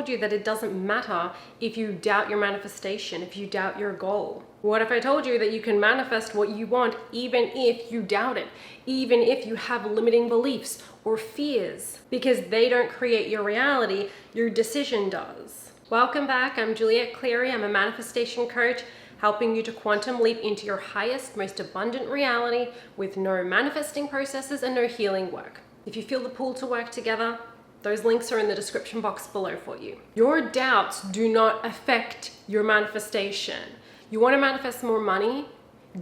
told you that it doesn't matter if you doubt your manifestation, if you doubt your goal? What if I told you that you can manifest what you want even if you doubt it, even if you have limiting beliefs or fears? Because they don't create your reality, your decision does. Welcome back. I'm Juliette Cleary. I'm a manifestation coach, helping you to quantum leap into your highest, most abundant reality with no manifesting processes and no healing work. If you feel the pull to work together, those links are in the description box below for you. Your doubts do not affect your manifestation. You want to manifest more money?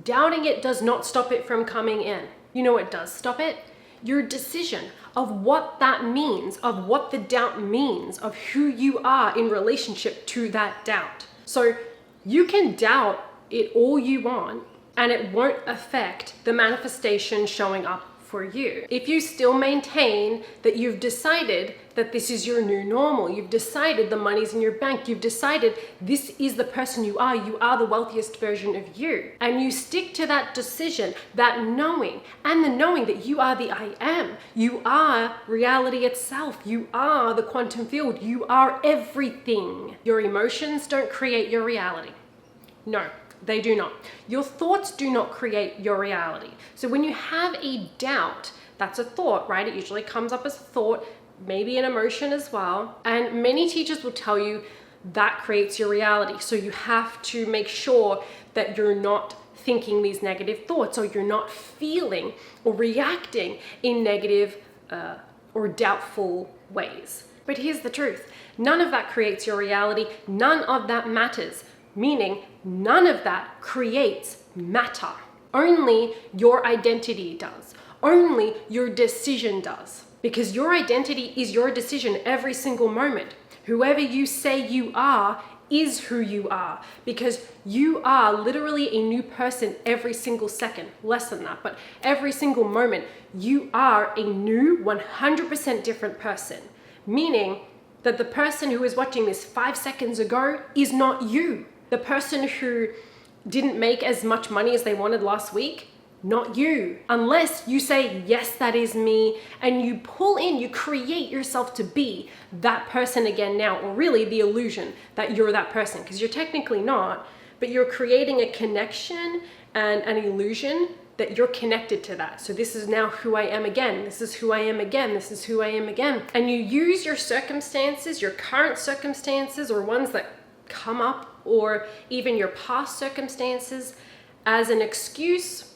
Doubting it does not stop it from coming in. You know what does stop it? Your decision of what that means, of what the doubt means, of who you are in relationship to that doubt. So you can doubt it all you want and it won't affect the manifestation showing up for you. If you still maintain that you've decided that this is your new normal, you've decided the money's in your bank, you've decided this is the person you are the wealthiest version of you, and you stick to that decision, that knowing, and the knowing that you are the I am, you are reality itself, you are the quantum field, you are everything. Your emotions don't create your reality. No. They do not. Your thoughts do not create your reality. So when you have a doubt, that's a thought, right? It usually comes up as a thought, maybe an emotion as well. And many teachers will tell you that creates your reality. So you have to make sure that you're not thinking these negative thoughts, or you're not feeling or reacting in negative or doubtful ways. But here's the truth. None of that creates your reality. None of that matters. Meaning, none of that creates matter. Only your identity does. Only your decision does. Because your identity is your decision every single moment. Whoever you say you are is who you are. Because you are literally a new person every single second. Less than that, but every single moment, you are a new 100% different person. Meaning that the person who was watching this 5 seconds ago is not you. The person who didn't make as much money as they wanted last week, not you. Unless you say, yes, that is me, and you pull in, you create yourself to be that person again now, or really the illusion that you're that person, because you're technically not, but you're creating a connection and an illusion that you're connected to that. So this is now who I am again. This is who I am again. This is who I am again. And you use your circumstances, your current circumstances, or ones that come up, or even your past circumstances, as an excuse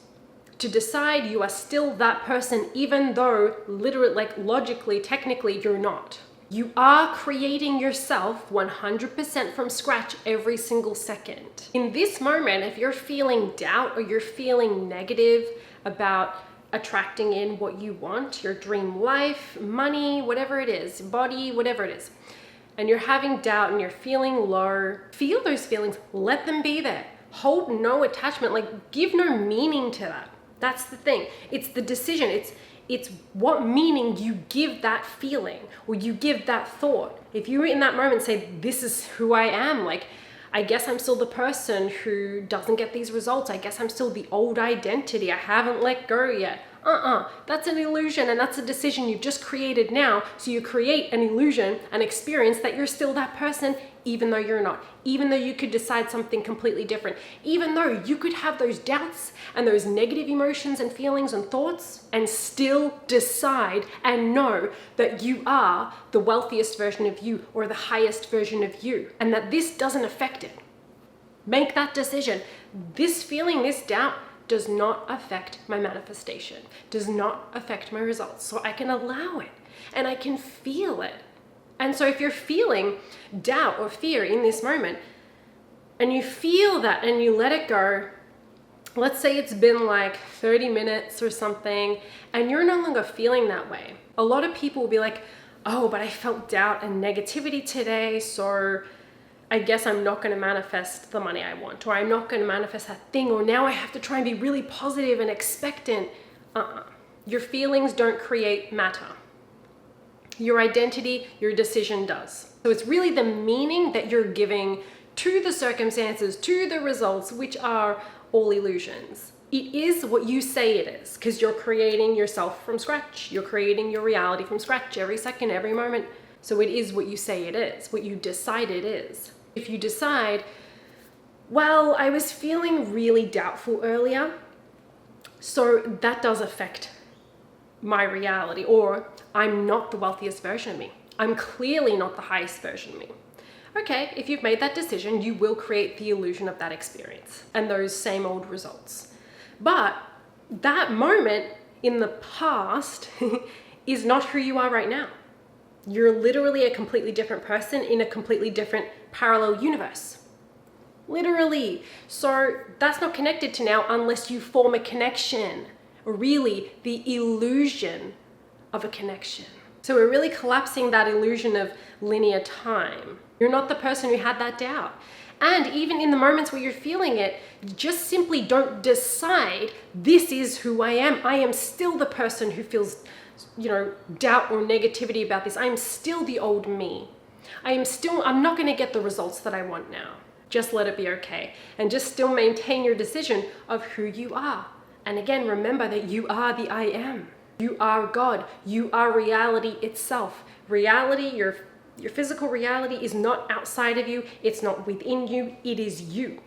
to decide you are still that person, even though literally, like logically, technically, you're not. You are creating yourself 100% from scratch every single second. In this moment, if you're feeling doubt or you're feeling negative about attracting in what you want, your dream life, money, whatever it is, body, whatever it is, and you're having doubt and you're feeling low, feel those feelings, let them be there. Hold no attachment, like give no meaning to that. That's the thing. It's the decision. It's what meaning you give that feeling or you give that thought. If you in that moment say, this is who I am, like, I guess I'm still the person who doesn't get these results. I guess I'm still the old identity. I haven't let go yet. That's an illusion, and that's a decision you've just created now. So you create an illusion, an experience that you're still that person, even though you're not. Even though you could decide something completely different. Even though you could have those doubts and those negative emotions and feelings and thoughts and still decide and know that you are the wealthiest version of you or the highest version of you, and that this doesn't affect it. Make that decision. This feeling, this doubt, does not affect my manifestation, does not affect my results. So I can allow it and I can feel it. And so if you're feeling doubt or fear in this moment and you feel that and you let it go, let's say it's been like 30 minutes or something and you're no longer feeling that way. A lot of people will be like, oh, but I felt doubt and negativity today, so I guess I'm not going to manifest the money I want, or I'm not going to manifest that thing, or now I have to try and be really positive and expectant. Your feelings don't create matter. Your identity, your decision does. So it's really the meaning that you're giving to the circumstances, to the results, which are all illusions. It is what you say it is, because you're creating yourself from scratch. You're creating your reality from scratch every second, every moment. So it is what you say it is, what you decide it is. If you decide, well, I was feeling really doubtful earlier, so that does affect my reality, or I'm not the wealthiest version of me. I'm clearly not the highest version of me. Okay, if you've made that decision, you will create the illusion of that experience and those same old results. But that moment in the past is not who you are right now. You're literally a completely different person in a completely different parallel universe. Literally. So that's not connected to now unless you form a connection, or really the illusion of a connection. So we're really collapsing that illusion of linear time. You're not the person who had that doubt. And even in the moments where you're feeling it, just simply don't decide, this is who I am. I am still the person who feels, doubt or negativity about this. I am still the old me. I'm not going to get the results that I want now. Just let it be okay. And just still maintain your decision of who you are. And again, remember that you are the I am. You are God. You are reality itself. Reality, your physical reality is not outside of you. It's not within you. It is you.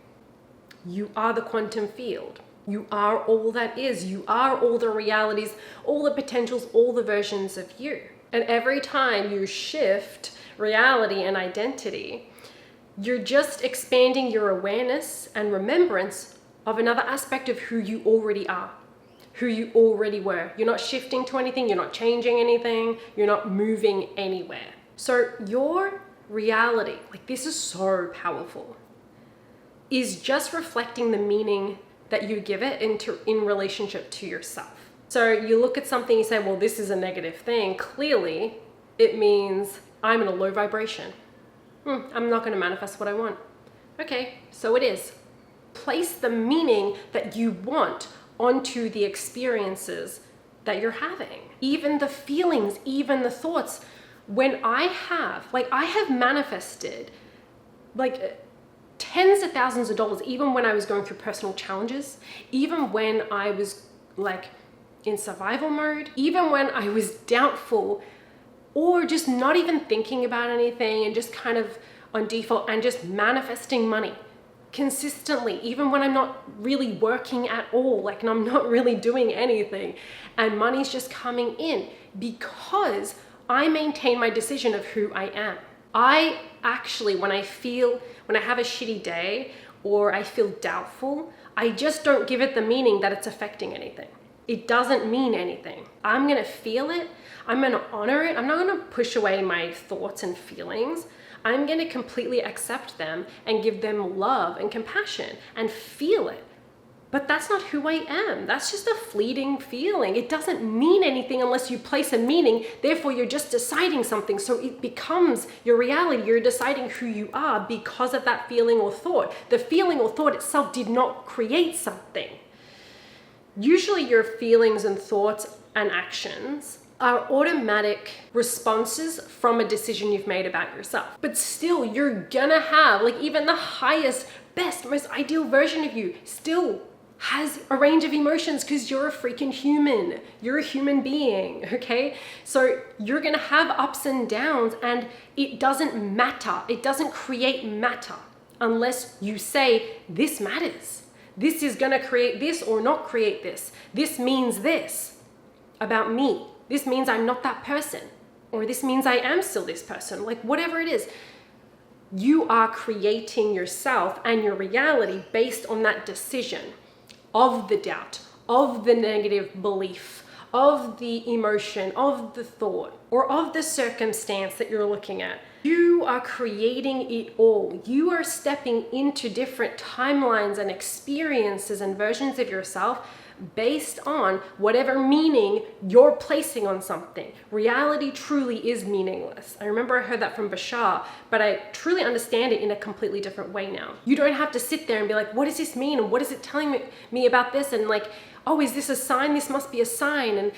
You are the quantum field. You are all that is. You are all the realities, all the potentials, all the versions of you. And every time you shift reality and identity, you're just expanding your awareness and remembrance of another aspect of who you already are, who you already were. You're not shifting to anything. You're not changing anything. You're not moving anywhere. So your reality, this is so powerful, is just reflecting the meaning that you give it in relationship to yourself. So you look at something, you say, well, this is a negative thing. Clearly, it means I'm in a low vibration. I'm not going to manifest what I want. Okay, so it is. Place the meaning that you want onto the experiences that you're having. Even the feelings, even the thoughts. When I have manifested tens of thousands of dollars, even when I was going through personal challenges, even when I was in survival mode, even when I was doubtful or just not even thinking about anything and just kind of on default and just manifesting money consistently, even when I'm not really working at all, and I'm not really doing anything and money's just coming in because I maintain my decision of who I am. I actually, when I have a shitty day or I feel doubtful, I just don't give it the meaning that it's affecting anything. It doesn't mean anything. I'm gonna feel it. I'm gonna honor it. I'm not gonna push away my thoughts and feelings. I'm gonna completely accept them and give them love and compassion and feel it. But that's not who I am. That's just a fleeting feeling. It doesn't mean anything unless you place a meaning. Therefore, you're just deciding something. So it becomes your reality. You're deciding who you are because of that feeling or thought. The feeling or thought itself did not create something. Usually your feelings and thoughts and actions are automatic responses from a decision you've made about yourself. But still, you're gonna have, even the highest, best, most ideal version of you still has a range of emotions because you're a freaking human. You're a human being, okay? So you're gonna have ups and downs, and it doesn't matter. It doesn't create matter unless you say, this matters. This is gonna create this or not create this. This means this about me. This means I'm not that person. Or this means I am still this person. Whatever it is. You are creating yourself and your reality based on that decision of the doubt, of the negative belief, of the emotion, of the thought, or of the circumstance that you're looking at. You are creating it all. You are stepping into different timelines and experiences and versions of yourself based on whatever meaning you're placing on something. Reality truly is meaningless. I remember I heard that from Bashar, but I truly understand it in a completely different way now. You don't have to sit there and be like, what does this mean? And what is it telling me about this? And oh, is this a sign? This must be a sign. And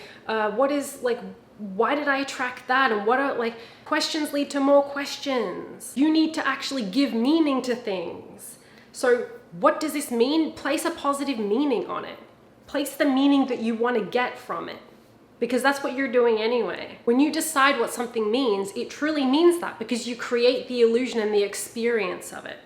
why did I attract that? And what are questions lead to more questions. You need to actually give meaning to things. So what does this mean? Place a positive meaning on it. Place the meaning that you want to get from it. because that's what you're doing anyway. When you decide what something means, it truly means that, because you create the illusion and the experience of it.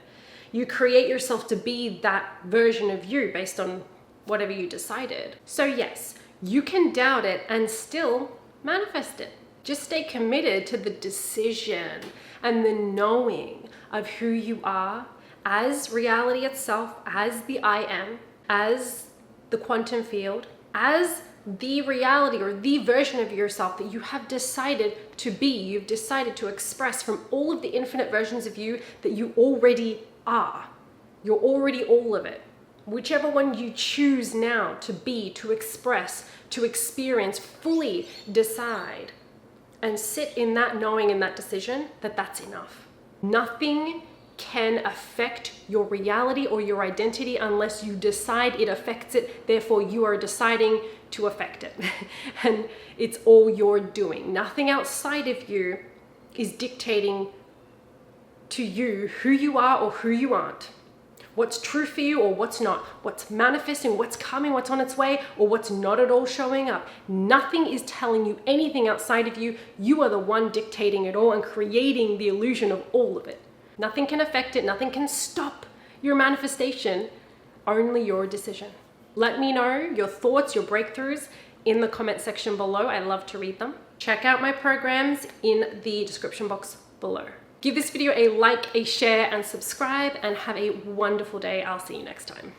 You create yourself to be that version of you based on whatever you decided. So yes, you can doubt it and still manifest it. Just stay committed to the decision and the knowing of who you are as reality itself, as the I am, as the quantum field, as the reality or the version of yourself that you have decided to be, you've decided to express from all of the infinite versions of you that you already are. You're already all of it. Whichever one you choose now to be, to express, to experience, fully decide and sit in that knowing and that decision that that's enough. Nothing can affect your reality or your identity unless you decide it affects it. Therefore, you are deciding to affect it. And it's all you're doing. Nothing outside of you is dictating to you who you are or who you aren't. What's true for you or what's not. What's manifesting, what's coming, what's on its way, or what's not at all showing up. Nothing is telling you anything outside of you. You are the one dictating it all and creating the illusion of all of it. Nothing can affect it. Nothing can stop your manifestation. Only your decision. Let me know your thoughts, your breakthroughs in the comment section below. I love to read them. Check out my programs in the description box below. Give this video a like, a share, and subscribe, and have a wonderful day. I'll see you next time.